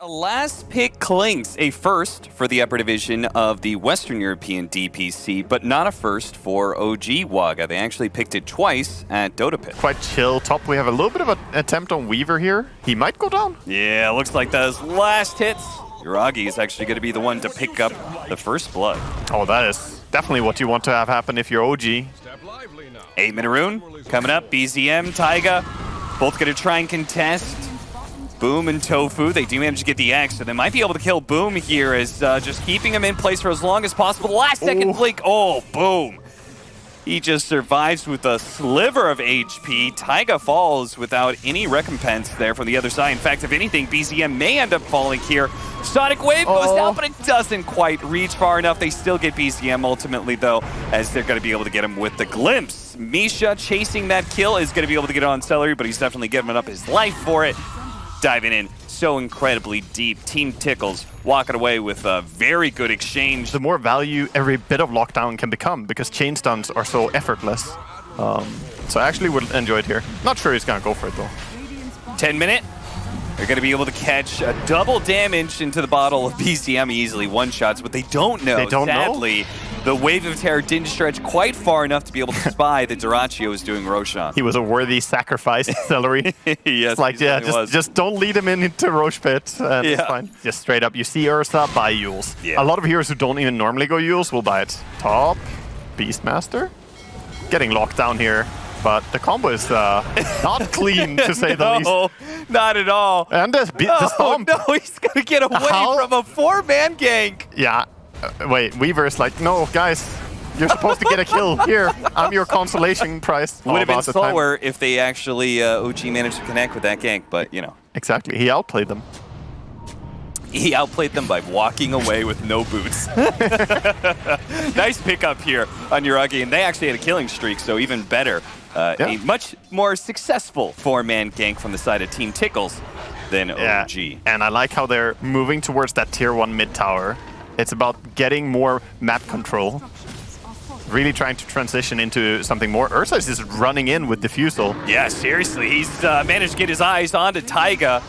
A last pick clinks, a first for the upper division of the Western European DPC, but not a first for OG Waga. They actually picked it twice at Dota Pit. Quite chill. Top, we have a little bit of an attempt on Weaver here. He might go down. Yeah, looks like those last hits. Uragi is actually going to be the one to pick up the first blood. Oh, that is definitely what you want to have happen if you're OG. 8-minute rune coming up. BZM, Taiga, both going to try and contest. Boom and Tofu, they do manage to get the X, so they might be able to kill Boom here as just keeping him in place for as long as possible. The last second blink, oh, Boom. He just survives with a sliver of HP. Taiga falls without any recompense there from the other side. In fact, if anything, BZM may end up falling here. Sonic Wave goes down, but it doesn't quite reach far enough. They still get BZM ultimately, though, as they're going to be able to get him with the glimpse. Misha chasing that kill is going to be able to get it on Celery, but he's definitely giving up his life for it. Diving in so incredibly deep. Team Tickles walking away with a very good exchange. The more value every bit of lockdown can become because chain stuns are so effortless. So I actually would enjoy it here. Not sure he's going to go for it though. 10-minute. They're going to be able to catch a double damage into the bottle of BZM easily one-shots, but they don't know. They don't Sadly, know? The Wave of Terror didn't stretch quite far enough to be able to spy that Duraccio is doing Roshan. He was a worthy sacrifice, Celery. Yes, it's like, yeah, just don't lead him into Roche Pit, and it's fine. Just straight up, you see Ursa, buy Yules. Yeah. A lot of heroes who don't even normally go Yules will buy it. Top, Beastmaster, getting locked down here. But the combo is not clean, to say the least. No, not at all. And the stomp. No, he's going to get away from a 4-man gank. Yeah. Wait, Weaver's like, no, guys, you're supposed to get a kill. Here, I'm your consolation prize. Would have been slower if they actually OG managed to connect with that gank, but, you know. Exactly. He outplayed them. He outplayed them by walking away with no boots. Nice pickup here on Uragi, and they actually had a killing streak, so even better. A much more successful 4-man gank from the side of Team Tickles than OG. And I like how they're moving towards that tier 1 mid tower. It's about getting more map control. Really trying to transition into something more. Ursa is just running in with Diffusal. Yeah, seriously. He's managed to get his eyes onto Taiga.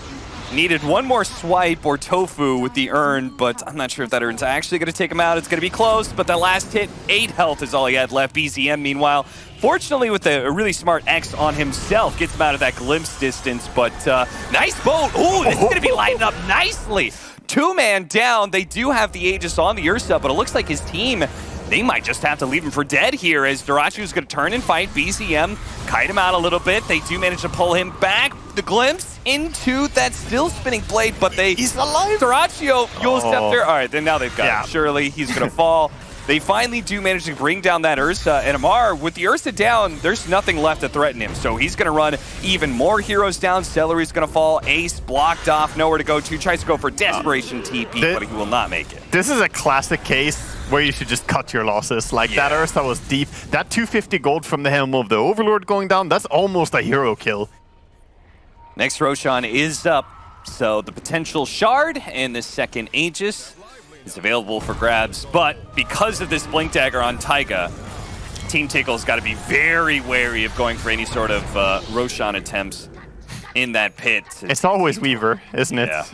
Needed one more swipe or Tofu with the urn, but I'm not sure if that urn's actually going to take him out. It's going to be close, but that last hit, 8 health is all he had left. BZM, meanwhile, fortunately with a really smart X on himself, gets him out of that glimpse distance, but nice boat. Ooh, this is going to be lining up nicely. 2-man down. They do have the Aegis on the Ursa, but it looks like his team, they might just have to leave him for dead here as Duracio's going to turn and fight. BZM, kite him out a little bit. They do manage to pull him back. The glimpse into that still spinning blade, but he's alive. Duraccio, you'll step there. All right, then now they've got him. Surely he's going to fall. They finally do manage to bring down that Ursa, and Amar, with the Ursa down, there's nothing left to threaten him, so he's going to run even more heroes down. Celery's going to fall. Ace blocked off, nowhere to go to. Tries to go for Desperation TP, but he will not make it. This is a classic case where you should just cut your losses. Like, that Ursa was deep. That 250 gold from the helm of the Overlord going down, that's almost a hero kill. Next Roshan is up, so the potential Shard and the second Aegis is available for grabs, but because of this Blink Dagger on Taiga, Team Tickle's got to be very wary of going for any sort of Roshan attempts in that pit. It's always Weaver, isn't it? Yeah.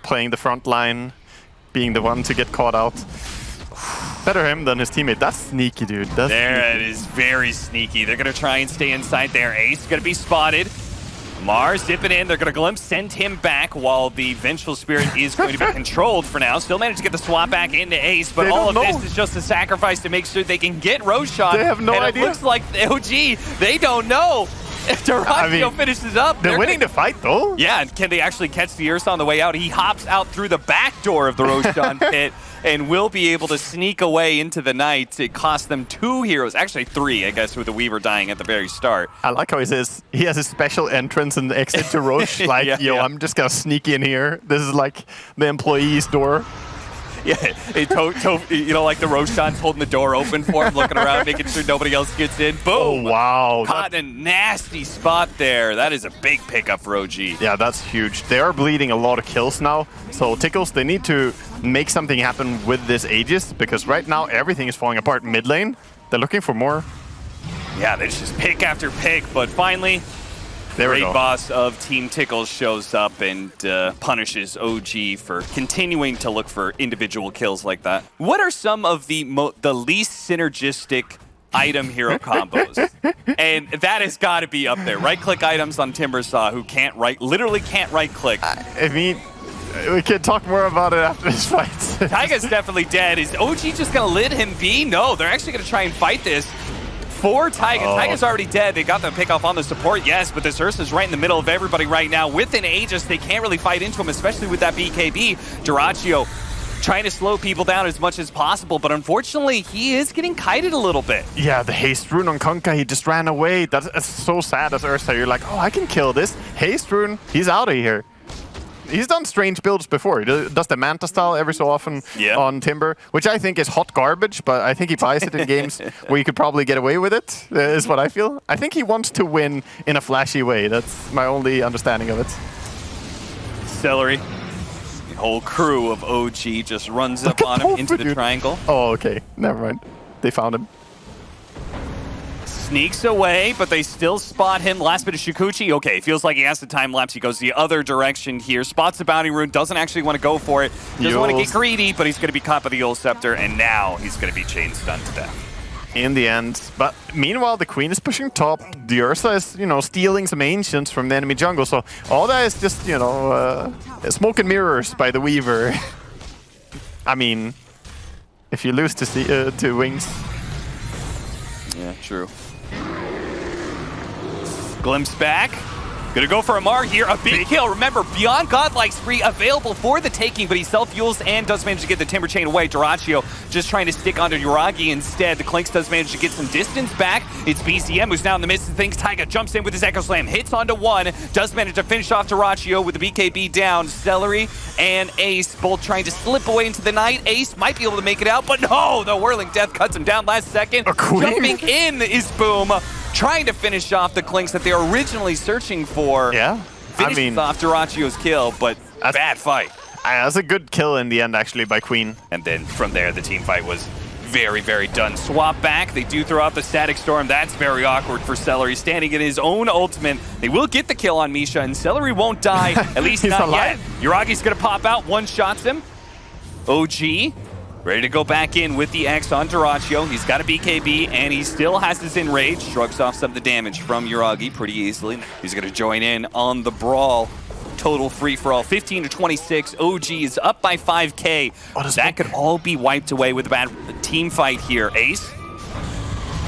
Playing the front line, being the one to get caught out. Better him than his teammate. That's sneaky, dude. That's sneaky. It is very sneaky. They're going to try and stay inside there. Ace going to be spotted. Mars zipping in, they're going to glimpse, send him back while the Vengeful Spirit is going to be controlled for now. Still managed to get the swap back into Ace, but all of this is just a sacrifice to make sure they can get Roshan. They have no idea. It looks like the OG, they don't know. If Duraccio finishes up, they're winning the fight though. Yeah, and can they actually catch the Ursa on the way out? He hops out through the back door of the Roshan pit and will be able to sneak away into the night. It cost them 2 heroes, actually 3, I guess, with the Weaver dying at the very start. I like how he says he has a special entrance and exit to Roche. Like, I'm just gonna sneak in here. This is like the employee's door. Yeah, you know, like the Roshan's holding the door open for him, looking around, making sure nobody else gets in. Boom! Oh, wow. Caught in a nasty spot there. That is a big pickup for OG. Yeah, that's huge. They are bleeding a lot of kills now. So Tickles, they need to make something happen with this Aegis, because right now everything is falling apart mid lane. They're looking for more. Yeah, they just pick after pick, but finally There we Great go. boss of Team Tickles shows up and punishes OG for continuing to look for individual kills like that. What are some of the least synergistic item hero combos? And that has got to be up there. Right-click items on Timbersaw who literally can't right-click. I mean, we can talk more about it after this fight. Taiga's definitely dead. Is OG just going to let him be? No, they're actually going to try and fight this for Taiga. Taiga's already dead. They got the pick off on the support, yes, but this Ursa's right in the middle of everybody right now. With an Aegis, they can't really fight into him, especially with that BKB. Dyrachyo trying to slow people down as much as possible, but unfortunately, he is getting kited a little bit. Yeah, the haste rune on Kunkka, he just ran away. That's so sad as Ursa. You're like, oh, I can kill this. Haste rune, he's out of here. He's done strange builds before. He does the Manta style every so often on Timber, which I think is hot garbage, but I think he buys it in games where you could probably get away with it, is what I feel. I think he wants to win in a flashy way. That's my only understanding of it. Celery. The whole crew of OG just runs up on him into the triangle. Oh, okay. Never mind. They found him. Sneaks away, but they still spot him. Last bit of Shikuchi. Okay, feels like he has the time lapse. He goes the other direction here. Spots the bounty rune. Doesn't actually want to go for it. Doesn't want to get greedy, but he's going to be caught by the Yule Scepter, and now he's going to be chain stunned to death. In the end. But meanwhile, the Queen is pushing top. The Ursa is, stealing some Ancients from the enemy jungle. So all that is just, smoke and mirrors by the Weaver. I mean, if you lose to Wings. Yeah, true. Glimpse back. Gonna go for Amar here. A big kill. Remember, Beyond Godlike Spree available for the taking, but he self-fuels and does manage to get the Timber Chain away. Dyrachyo just trying to stick onto Yuragi instead. The Clinks does manage to get some distance back. It's BCM who's now in the midst of things. Taiga jumps in with his Echo Slam, hits onto one, does manage to finish off Dyrachyo with the BKB down. Celery and Ace both trying to slip away into the night. Ace might be able to make it out, but no! The Whirling Death cuts him down last second. Jumping in is Boom, trying to finish off the Clinks that they were originally searching for. Yeah, Finishes off Dyrachyo's kill, but bad fight. That's a good kill in the end, actually, by Queen. And then from there, the team fight was very, very done. Swap back. They do throw out the Static Storm. That's very awkward for Celery, standing in his own ultimate. They will get the kill on Misha, and Celery won't die, at least not yet. Yuragi's going to pop out, one-shots him. OG ready to go back in with the X on Dyrachyo. He's got a BKB, and he still has his Enrage. Shrugs off some of the damage from Yuragi pretty easily. He's going to join in on the brawl. Total free-for-all, 15 to 26. OG is up by 5K. That could all be wiped away with a bad team fight here. Ace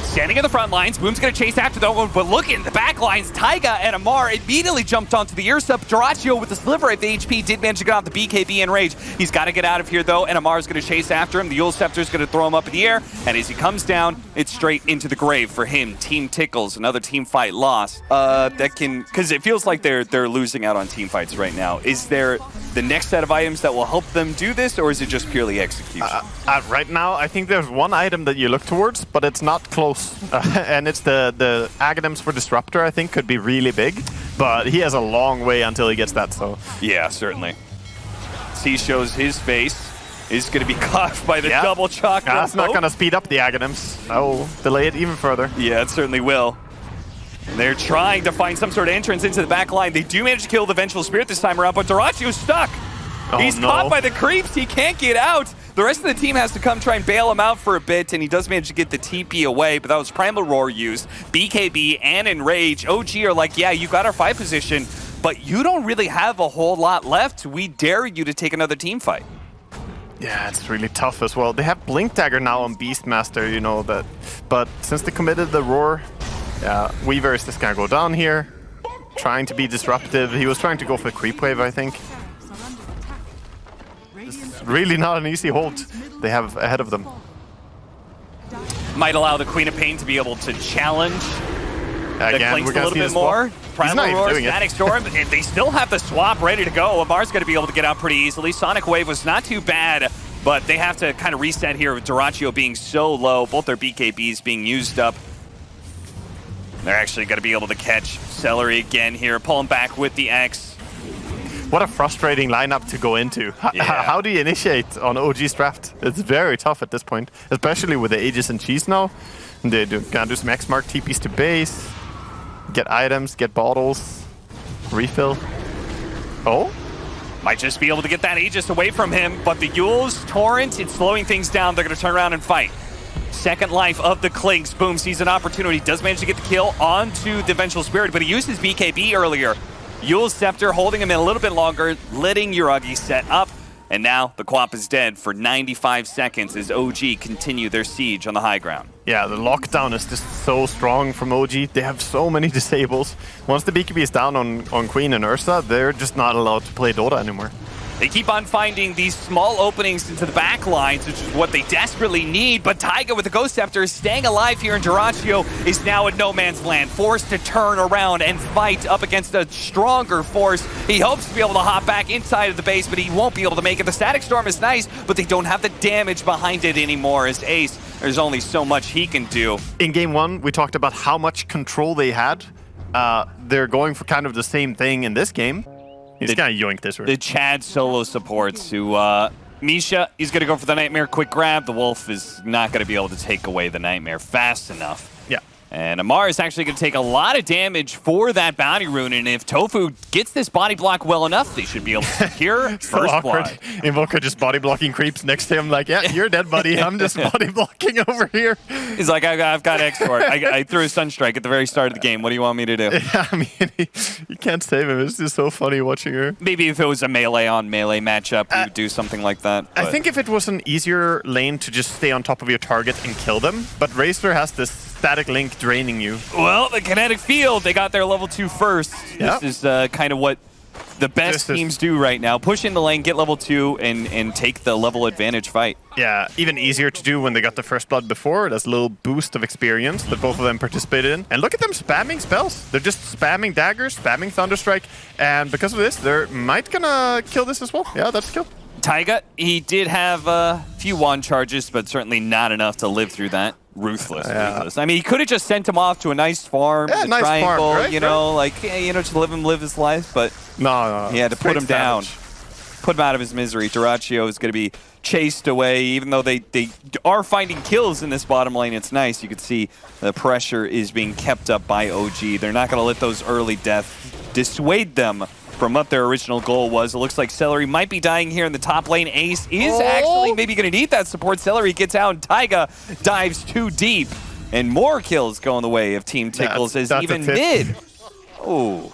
standing in the front lines. Boom's going to chase after that one, but look in the back lines. Taiga and Amar immediately jumped onto the Ursa. Dyrachyo with the sliver of the HP did manage to get out the BKB and Rage. He's got to get out of here, though, and Amar's going to chase after him. The Yule Scepter's going to throw him up in the air, and as he comes down, it's straight into the grave for him. Team Tickles, another team fight loss. Because it feels like they're losing out on team fights right now. Is there the next set of items that will help them do this, or is it just purely execution? Right now, I think there's one item that you look towards, but it's not close. And it's the Aghanims for Disruptor, I think, could be really big. But he has a long way until he gets that, so... Yeah, certainly. C shows his face. Is going to be caught by the double chakra. That's not going to speed up the Aghanims. That will delay it even further. Yeah, it certainly will. They're trying to find some sort of entrance into the back line. They do manage to kill the Vengeful Spirit this time around, but Dyrachyo's stuck. He's caught by the creeps. He can't get out. The rest of the team has to come try and bail him out for a bit, and he does manage to get the TP away, but that was Primal Roar used. BKB and Enrage. OG are like, yeah, you got our fight position, but you don't really have a whole lot left. We dare you to take another team fight. Yeah, it's really tough as well. They have Blink Dagger now on Beastmaster, you know that. But since they committed the Roar, yeah, Weaver is just gonna go down here, trying to be disruptive. He was trying to go for the Creep Wave, I think. It's really not an easy hold they have ahead of them. Might allow the Queen of Pain to be able to challenge the Clinks a little bit more. Primal Roar, Static Storm, and they still have the swap ready to go. Amar's going to be able to get out pretty easily. Sonic Wave was not too bad, but they have to kind of reset here with Dyrachyo being so low, both their BKBs being used up. They're actually going to be able to catch Celery again here, pull him back with the X. What a frustrating lineup to go into. How do you initiate on OG's draft? It's very tough at this point, especially with the Aegis and Cheese now. They're gonna do some X-Mark TPs to base. Get items, get bottles, refill. Oh? Might just be able to get that Aegis away from him, but the Yule's Torrent, it's slowing things down. They're going to turn around and fight. Second life of the Klinks. Boom, sees an opportunity. Does manage to get the kill onto the Vengeful Spirit, but he used his BKB earlier. Yule's Scepter holding him in a little bit longer, letting Yuragi set up. And now the Quap is dead for 95 seconds as OG continue their siege on the high ground. Yeah, the lockdown is just so strong from OG. They have so many disables. Once the BKB is down on Queen and Ursa, they're just not allowed to play Dota anymore. They keep on finding these small openings into the back lines, which is what they desperately need, but Taiga with the Ghost Scepter is staying alive here, and Dyrachyo is now in no man's land, forced to turn around and fight up against a stronger force. He hopes to be able to hop back inside of the base, but he won't be able to make it. The Static Storm is nice, but they don't have the damage behind it anymore as Ace. There's only so much he can do. In game one, we talked about how much control they had. They're going for kind of the same thing in this game. He's kind of yoinked this, right? The Chad solo supports who, Misha, he's going to go for the Nightmare quick grab. The Wolf is not going to be able to take away the Nightmare fast enough. Yeah. And Amar is actually going to take a lot of damage for that bounty rune, and if Tofu gets this body block well enough, they should be able to secure so first awkward. blood. Invoker just body blocking creeps next to him like, yeah, you're dead, buddy. I'm just body blocking over here. He's like, I've got X-Sword. I threw a Sunstrike at the very start of the game. What do you want me to do? Yeah, I mean, you can't save him. It's just so funny watching her. Maybe if it was a melee-on-melee matchup, you would do something like that. I think if it was an easier lane to just stay on top of your target and kill them, but Razor has this static link draining you. Well, the kinetic field, they got their level 2 first. Yep. This is kind of what the best teams do right now. Push in the lane, get level 2, and take the level advantage fight. Yeah, even easier to do when they got the first blood before. That's a little boost of experience that both of them participated in. And look at them spamming spells. They're just spamming daggers, spamming Thunderstrike, and because of this, they're might gonna kill this as well. Yeah, that's a kill. Taiga, he did have a few wand charges, but certainly not enough to live through that. Ruthless. I mean, he could have just sent him off to a nice farm, yeah, a nice triangle, farm, right? you know, like, you know, to live his life, but no, he had to put him down, put him out of his misery. Dyrachyo is going to be chased away, even though they are finding kills in this bottom lane. It's nice. You can see the pressure is being kept up by OG. They're not going to let those early deaths dissuade them from what their original goal was. It looks like Celery might be dying here in the top lane. Ace is actually maybe going to need that support. Celery gets out, and Taiga dives too deep. And more kills going the way of Team Tickles as even mid. Oh.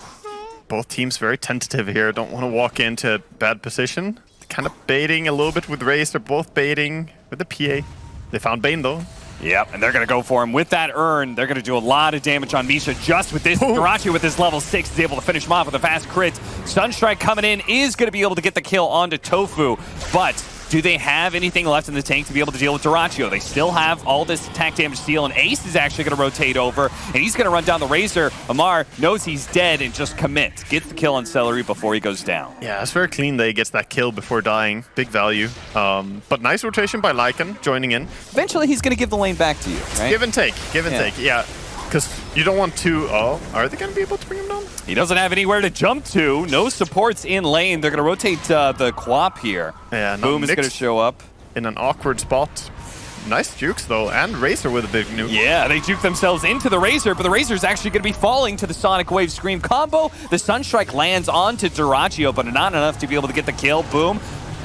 Both teams very tentative here. Don't want to walk into a bad position. Kind of baiting a little bit with Raze. They're both baiting with the PA. They found Bane, though. Yep, and they're going to go for him with that urn. They're going to do a lot of damage on Misha just with this. Dyrachyo with his level 6 is able to finish him off with a fast crit. Sunstrike coming in is going to be able to get the kill onto Tofu, but do they have anything left in the tank to be able to deal with Dyrachyo? They still have all this attack damage steal, and Ace is actually going to rotate over, and he's going to run down the Razor. Amar knows he's dead and just commits. Gets the kill on Celery before he goes down. Yeah, it's very clean that he gets that kill before dying. Big value. But nice rotation by Lycan, joining in. Eventually, he's going to give the lane back to you, right? Give and take. Give and take. Yeah. Because you don't want to... Oh, are they going to be able to bring him down? He doesn't have anywhere to jump to. No supports in lane. They're going to rotate the Quap here. Yeah, Boom is going to show up. In an awkward spot. Nice jukes, though. And Razor with a big nuke. Yeah, they juke themselves into the Razor, but the Razor's actually going to be falling to the Sonic Wave Scream combo. The Sunstrike lands onto Dyrachyo, but not enough to be able to get the kill. Boom.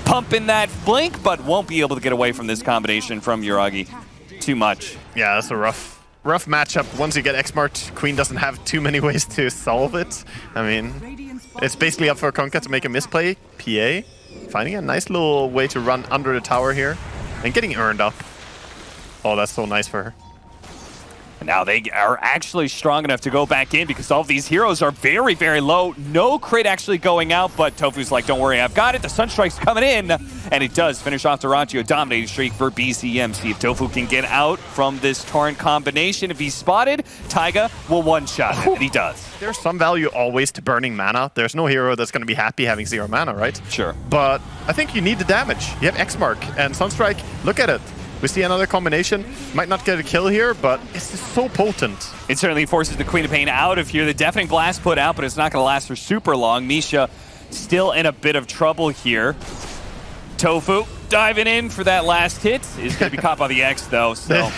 Pump in that blink, but won't be able to get away from this combination from Yuragi. Too much. Yeah, that's a rough matchup. Once you get X-Mart, Queen doesn't have too many ways to solve it. I mean, it's basically up for Konka to make a misplay. PA finding a nice little way to run under the tower here and getting earned up. Oh, that's so nice for her. And now they are actually strong enough to go back in because all of these heroes are very, very low. No crit actually going out, but Tofu's like, don't worry, I've got it. The Sunstrike's coming in, and it does finish off Dyrachyo. Dominating streak for BCM. See if Tofu can get out from this Torrent combination. If he's spotted, Taiga will one-shot him, and he does. There's some value always to burning mana. There's no hero that's going to be happy having 0 mana, right? Sure. But I think you need the damage. You have X-Mark and Sunstrike. Look at it. We see another combination. Might not get a kill here, but it's just so potent. It certainly forces the Queen of Pain out of here. The Deafening Blast put out, but it's not going to last for super long. Misha still in a bit of trouble here. Tofu diving in for that last hit. Is going to be caught by the X, though. So.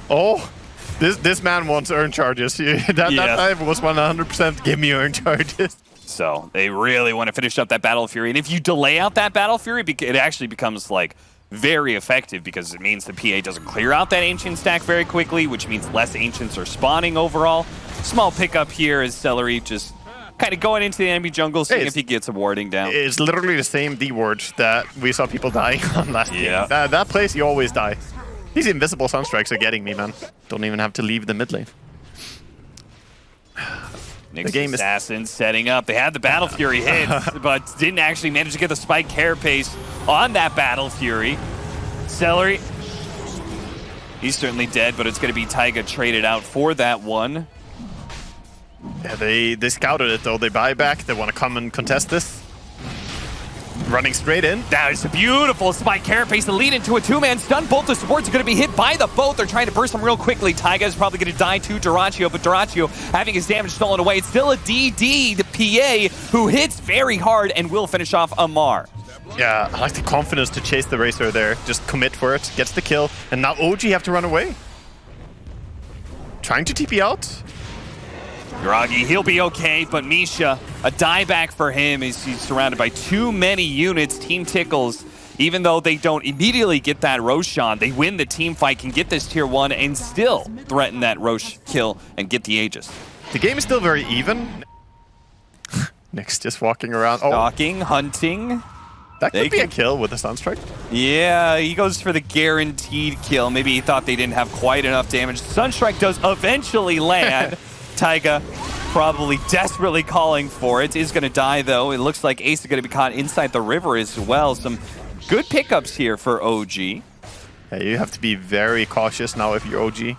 Oh, This man wants earn charges. That dive was 100% give me earn charges. So they really want to finish up that Battle Fury. And if you delay out that Battle Fury, it actually becomes like very effective because it means the PA doesn't clear out that Ancient stack very quickly, which means less Ancients are spawning overall. Small pickup here as Celery just kind of going into the enemy jungle, seeing if he gets a warding down. It's literally the same D ward that we saw people dying on last game. That place, you always die. These invisible sunstrikes are getting me, man. Don't even have to leave the mid lane. The game Assassin setting up. They had the Battle Fury hit, but didn't actually manage to get the spike carapace on that Battle Fury. Celery, he's certainly dead, but it's going to be Taiga traded out for that one. Yeah, they scouted it though. They buy back. They want to come and contest this. Running straight in. That is a beautiful spike carapace to lead into a two-man stun. Both the supports are going to be hit by the boat. They're trying to burst them real quickly. Taiga is probably going to die to Dyrachyo, but Dyrachyo having his damage stolen away. It's still a DD, the PA, who hits very hard and will finish off Amar. Yeah, I like the confidence to chase the Racer there. Just commit for it, gets the kill, and now OG have to run away. Trying to TP out. Yuragi, he'll be okay, but Misha, a dieback for him as he's surrounded by too many units. Team Tickles, even though they don't immediately get that Roshan, they win the team fight, can get this tier 1 and still threaten that Rosh kill and get the Aegis. The game is still very even. Nick's just walking around. Stalking, hunting. That could be a kill with a Sunstrike. Yeah, he goes for the guaranteed kill. Maybe he thought they didn't have quite enough damage. Sunstrike does eventually land. Taiga probably desperately calling for it. Is going to die, though. It looks like Ace is going to be caught inside the river as well. Some good pickups here for OG. Yeah, you have to be very cautious now if you're OG.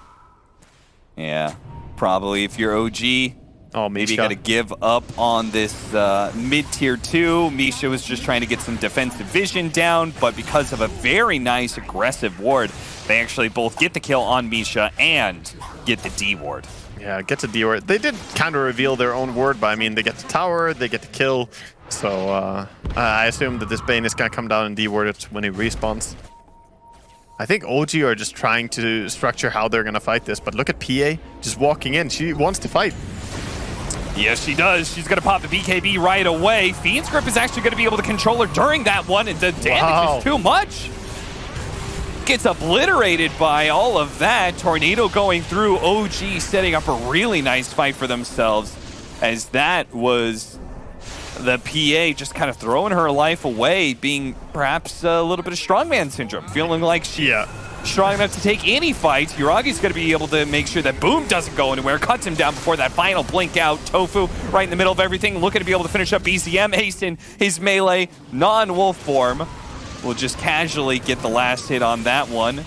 Yeah, probably if you're OG. Oh, maybe you got to give up on this mid-tier 2. Misha was just trying to get some defensive vision down, but because of a very nice aggressive ward, they actually both get the kill on Misha and get the D ward. Yeah, get the D ward. They did kind of reveal their own ward, but I mean, they get the tower, they get the kill. So I assume that this Bane is going to come down and D ward it when he respawns. I think OG are just trying to structure how they're going to fight this, but look at PA just walking in. She wants to fight. Yes, she does. She's going to pop the BKB right away. Fiend's Grip is actually going to be able to control her during that one, and the damage is too much. Gets obliterated by all of that. Tornado going through. OG setting up a really nice fight for themselves, as that was the PA just kind of throwing her life away, being perhaps a little bit of strongman syndrome, feeling like she's strong enough to take any fight. Yuragi's going to be able to make sure that Boom doesn't go anywhere, cuts him down before that final blink out. Tofu right in the middle of everything, looking to be able to finish up BZM. Ace in his melee, non-wolf form. Will just casually get the last hit on that one.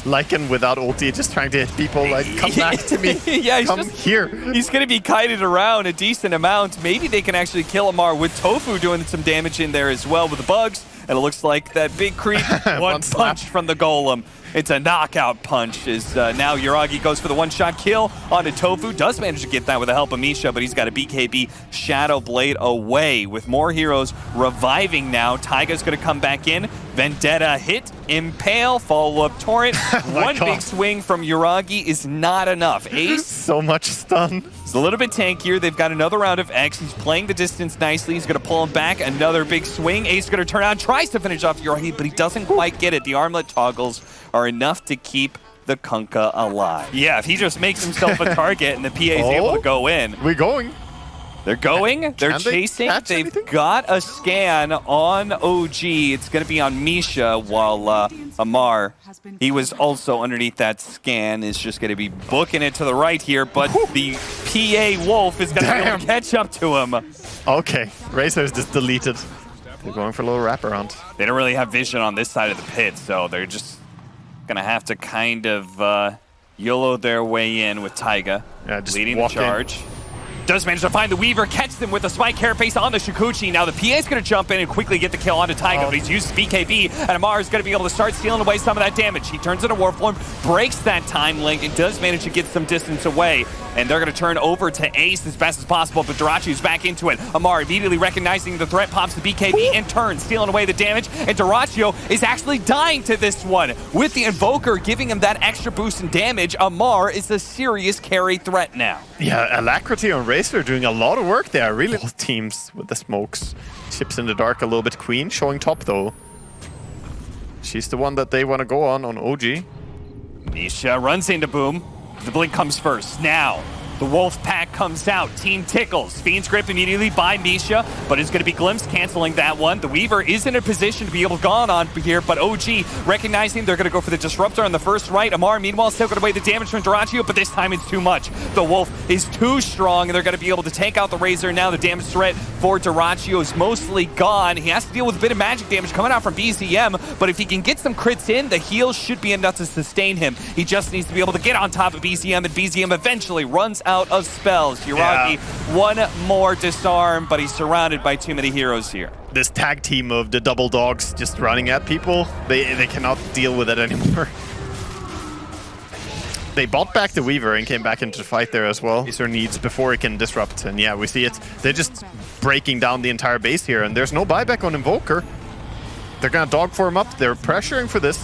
Lycan without ulti, just trying to hit people like, come back to me. Yeah, come here. He's going to be kited around a decent amount. Maybe they can actually kill Amar with Tofu doing some damage in there as well with the bugs. And it looks like that big creep, one punch from the golem. It's a knockout punch as now Yuragi goes for the one-shot kill onto Tofu. Does manage to get that with the help of Misha, but he's got a BKB Shadow Blade away with more heroes reviving now. Taiga's going to come back in. Vendetta hit, Impale, follow-up Torrent. One big swing from Yuragi is not enough. Ace. So much stun. It's a little bit tankier. They've got another round of X. He's playing the distance nicely. He's going to pull him back. Another big swing. Ace is going to turn on, tries to finish off Yuragi, but he doesn't quite get it. The armlet toggles are enough to keep the Kunkka alive. Yeah, if he just makes himself a target and the PA is able to go in. We're going. They're going. They're chasing. They've got a scan on OG. It's going to be on Misha, while Amar, he was also underneath that scan, is just going to be booking it to the right here, but the PA Wolf is going to be able to catch up to him. Okay, Razor's just deleted. They're going for a little wraparound. They don't really have vision on this side of the pit, so they're just going to have to kind of YOLO their way in with Taiga just leading the charge. Does manage to find the Weaver, catch them with a spike carapace on the Shukuchi. Now the PA is going to jump in and quickly get the kill onto Taiga, but he's used BKB, and Amar is going to be able to start stealing away some of that damage. He turns into Warform, breaks that time link, and does manage to get some distance away. And they're going to turn over to Ace as best as possible, but Dyrachio's back into it. Amar immediately recognizing the threat, pops the BKB in turn, stealing away the damage, and Dyrachio is actually dying to this one. With the Invoker giving him that extra boost in damage, Amar is a serious carry threat now. Yeah, Alacrity on Razor doing a lot of work there. Really, both teams with the smokes. Chips in the dark a little bit. Queen showing top though. She's the one that they want to go on OG. Misha runs into Boom. The blink comes first. Now, the Wolf Pack comes out. Team Tickles. Fiend's Grip immediately by Misha, but it's going to be Glimpse canceling that one. The Weaver is in a position to be able to go on here, but OG recognizing they're going to go for the Disruptor on the first right. Amar, meanwhile, still going to weigh the damage from Dyrachio, but this time it's too much. The Wolf is too strong, and they're going to be able to take out the Razor. Now the damage threat for Dyrachio is mostly gone. He has to deal with a bit of magic damage coming out from BZM, but if he can get some crits in, the heals should be enough to sustain him. He just needs to be able to get on top of BZM, and BZM eventually runs out of spells. Hiragi, one more disarm, but he's surrounded by too many heroes here. This tag team of the double dogs just running at people, they cannot deal with it anymore. They bought back the Weaver and came back into the fight there as well. Razor needs before he can disrupt, and yeah, we see it. They're just breaking down the entire base here, and there's no buyback on Invoker. They're gonna dog form up. They're pressuring for this.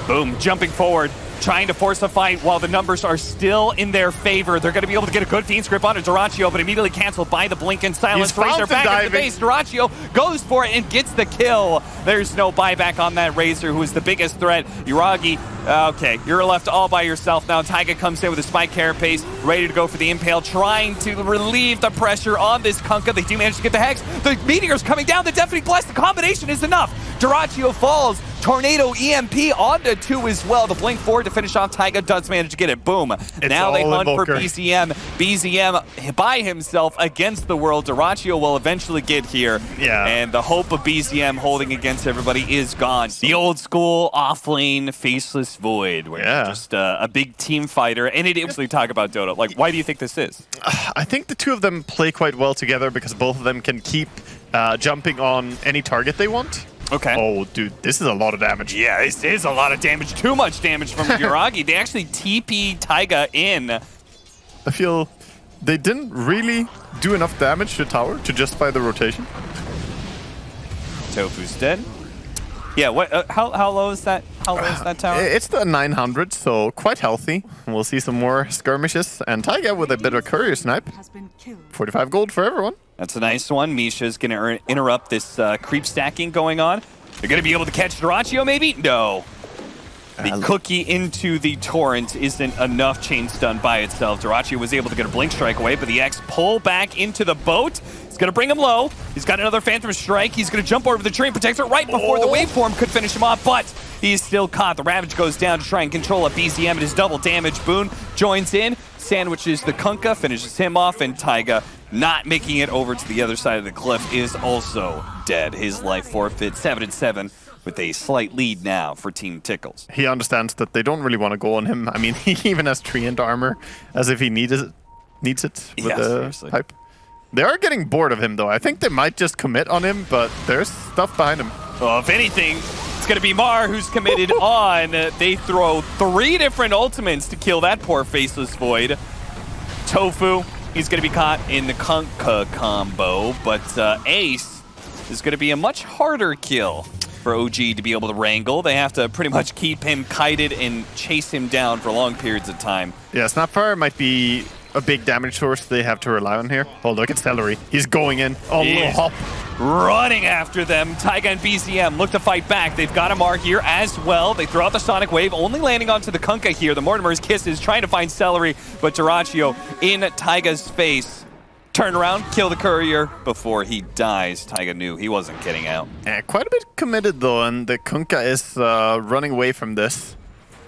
Boom, jumping forward, trying to force a fight while the numbers are still in their favor. They're going to be able to get a good Fiend's Grip onto Dyrachio, but immediately canceled by the Blink and Silence. Razor back at the base. Dyrachio goes for it and gets the kill. There's no buyback on that Razor, who is the biggest threat. Yuragi, okay, you're left all by yourself now. Taiga comes in with a Spike Carapace, ready to go for the Impale, trying to relieve the pressure on this Kunkka. They do manage to get the Hex. The Meteor's coming down. The Deafening Blast, the combination is enough. Dyrachio falls. Tornado EMP onto 2 as well. The Blink forward to finish off. Taiga does manage to get it. Boom. Now they hunt for BZM. BZM by himself against the world. Dyrachio will eventually get here. Yeah. And the hope of BZM holding against everybody is gone. The old school offlane faceless void where you're just a big team fighter. And it actually talk about Dota. Like, why do you think this is? I think the two of them play quite well together because both of them can keep jumping on any target they want. Okay. Oh, dude, this is a lot of damage. Yeah, this is a lot of damage. Too much damage from Yuragi. They actually TP Taiga in. I feel they didn't really do enough damage to tower to justify the rotation. Tofu's dead. Yeah, what? How low is that? How low is that tower? It's the 900, so quite healthy. We'll see some more skirmishes. And Taiga with a bit of a courier snipe. 45 gold for everyone. That's a nice one. Misha's going to interrupt this creep stacking going on. They're going to be able to catch Dyrachio, maybe? No. The cookie into the torrent isn't enough chain stun by itself. Dyrachio was able to get a Blink Strike away, but the X pull back into the boat. It's going to bring him low. He's got another Phantom Strike. He's going to jump over the tree and protect it right before the waveform could finish him off, but he's still caught. The Ravage goes down to try and control a BZM. It is double damage. Boone joins in, sandwiches the Kunkka, finishes him off, and Taiga, not making it over to the other side of the cliff, is also dead. His life forfeit, 7-7, with a slight lead now for Team Tickles. He understands that they don't really want to go on him. I mean, he even has Treant armor, as if he needs it with the hype. They are getting bored of him, though. I think they might just commit on him, but there's stuff behind him. Well, if anything, it's going to be Mar who's committed on. They throw 3 different ultimates to kill that poor Faceless Void. Tofu, he's going to be caught in the Kunkka combo, but Ace is going to be a much harder kill for OG to be able to wrangle. They have to pretty much keep him kited and chase him down for long periods of time. Yeah, Snapfire might be a big damage source they have to rely on here. Oh, look at Celery. He's going in. Oh, little hop. Running after them. Taiga and BZM look to fight back. They've got Amar here as well. They throw out the Sonic Wave, only landing onto the Kunkka here. The Mortimer's Kisses trying to find Celery, but Dyrachio in Taiga's face. Turn around, kill the courier before he dies. Taiga knew he wasn't getting out. Yeah, quite a bit committed though, and the Kunkka is running away from this.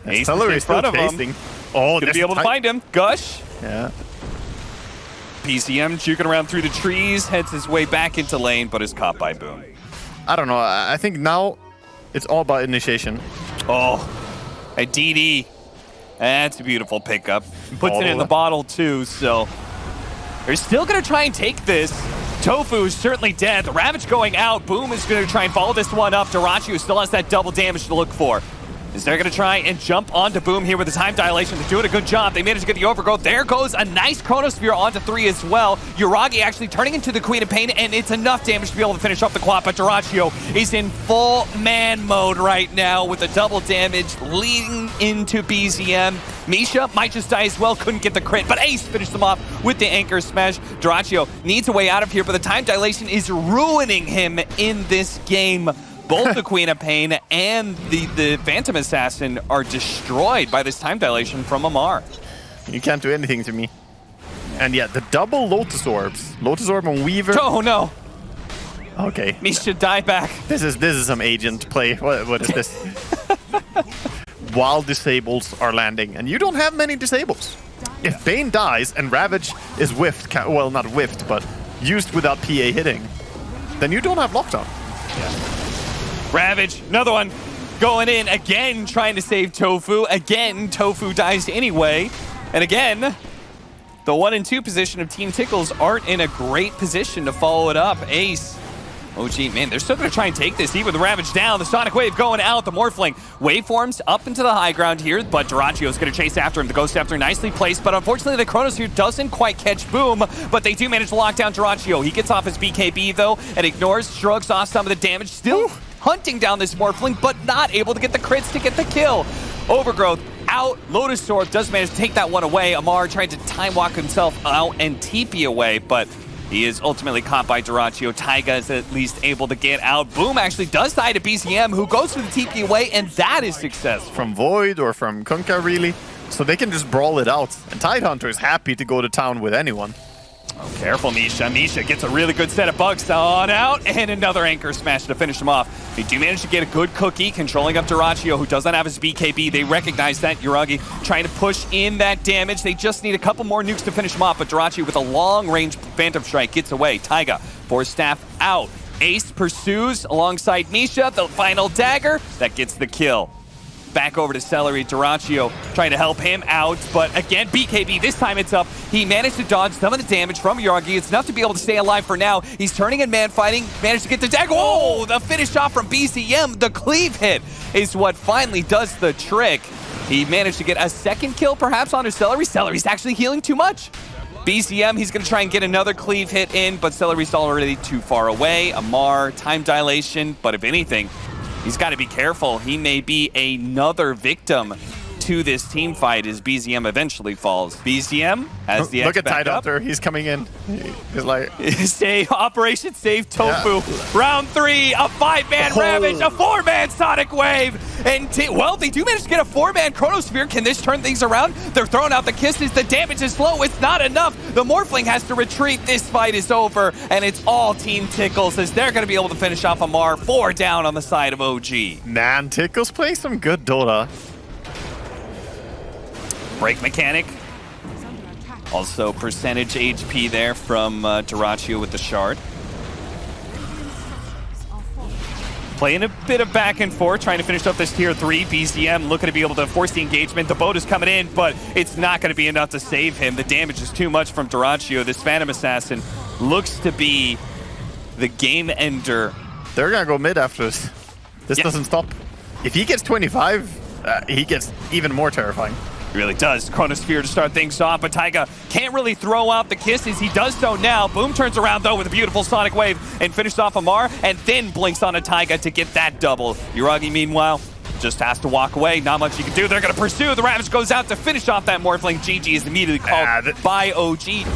Ace Celery is still chasing. Oh, gonna be able to find him. Gush. Yeah. PCM juking around through the trees, heads his way back into lane, but is caught by Boom. I don't know. I think now it's all about initiation. Oh, a DD. That's a beautiful pickup. Puts it in the bottle too, so They're still going to try and take this. Tofu is certainly dead. The Ravage going out. Boom is going to try and follow this one up. Dyrachyo still has that double damage to look for. Is they're going to try and jump onto Boom here with the time dilation. They're doing a good job. They managed to get the overgrowth. There goes a nice Chronosphere onto 3 as well. Uragi actually turning into the Queen of Pain, and it's enough damage to be able to finish off the quad. But Dyrachyo is in full man mode right now with the double damage leading into BZM. Misha might just die as well. Couldn't get the crit, but Ace finished them off with the anchor smash. Dyrachyo needs a way out of here, but the time dilation is ruining him in this game. Both the Queen of Pain and the Phantom Assassin are destroyed by this time dilation from Amar. You can't do anything to me. And yeah, the double Lotus Orbs. Lotus Orb on Weaver. Oh no. Okay. Misha, die back. This is some agent play. What is this? While disables are landing, and you don't have many disables. If Bane dies and Ravage is whiffed, well, not whiffed, but used without PA hitting, then you don't have lockdown. Yeah. Ravage, another one, going in again, trying to save Tofu. Again, Tofu dies anyway. And again, the 1 and 2 position of Team Tickles aren't in a great position to follow it up. Ace. OG, man, they're still going to try and take this, even with the Ravage down. The Sonic Wave going out, the Morphling. Waveforms up into the high ground here, but Dyrachyo is going to chase after him. The Ghost Scepter nicely placed, but unfortunately the Chronosphere doesn't quite catch Boom, but they do manage to lock down Dyrachyo. He gets off his BKB, though, and ignores, shrugs off some of the damage. Still hunting down this Morphling, but not able to get the crits to get the kill. Overgrowth out. Lotus Sword does manage to take that one away. Amar trying to time walk himself out and TP away, but he is ultimately caught by Dyrachyo. Taiga is at least able to get out. Boom actually does die to BCM, who goes for the TP away, and that is successful. From Void or from Kunkka, really. So they can just brawl it out. And Tidehunter is happy to go to town with anyone. Oh, careful, Misha. Misha gets a really good set of bugs on out, and another anchor smash to finish him off. They do manage to get a good cookie, controlling up Dyrachyo, who doesn't have his BKB. They recognize that. Uragi trying to push in that damage. They just need a couple more nukes to finish him off, but Dyrachyo with a long-range Phantom Strike gets away. Taiga, Force Staff out. Ace pursues alongside Misha. The final dagger, that gets the kill. Back over to Celery. Dyrachyo trying to help him out, but again, BKB, this time it's up. He managed to dodge some of the damage from Uragi. It's enough to be able to stay alive for now. He's turning in man fighting, managed to get the dagger. Oh, the finish off from BCM. The cleave hit is what finally does the trick. He managed to get a second kill perhaps onto Celery. Celery's actually healing too much. BCM, he's going to try and get another cleave hit in, but Celery's already too far away. Amar, time dilation, but if anything, he's got to be careful. He may be another victim to this team fight as BZM eventually falls. BZM has the Look X at back up. Tidehunter. He's coming in. He's like... Operation Save Tofu. Yeah. Round 3, a 5-man Ravage, a 4-man Sonic Wave. And, well, they do manage to get a 4-man Chronosphere. Can this turn things around? They're throwing out the kisses. The damage is low. It's not enough. The Morphling has to retreat. This fight is over, and it's all Team Tickles as they're going to be able to finish off Amar. 4 down on the side of OG. Man, Tickles play some good Dota. Break mechanic. Also percentage HP there from Dyrachyo with the shard. Playing a bit of back and forth, trying to finish up this tier 3. BCM looking to be able to force the engagement. The boat is coming in, but it's not going to be enough to save him. The damage is too much from Dyrachyo. This Phantom Assassin looks to be the game ender. They're going to go mid after this. This doesn't stop. If he gets 25, he gets even more terrifying. He really does. Chronosphere to start things off, but Taiga can't really throw out the kisses. He does so now. Boom turns around, though, with a beautiful Sonic Wave and finishes off Amar, and then blinks on a Taiga to get that double. Uragi, meanwhile, just has to walk away. Not much you can do. They're going to pursue. The Ravage goes out to finish off that Morphling. GG is immediately called by OG.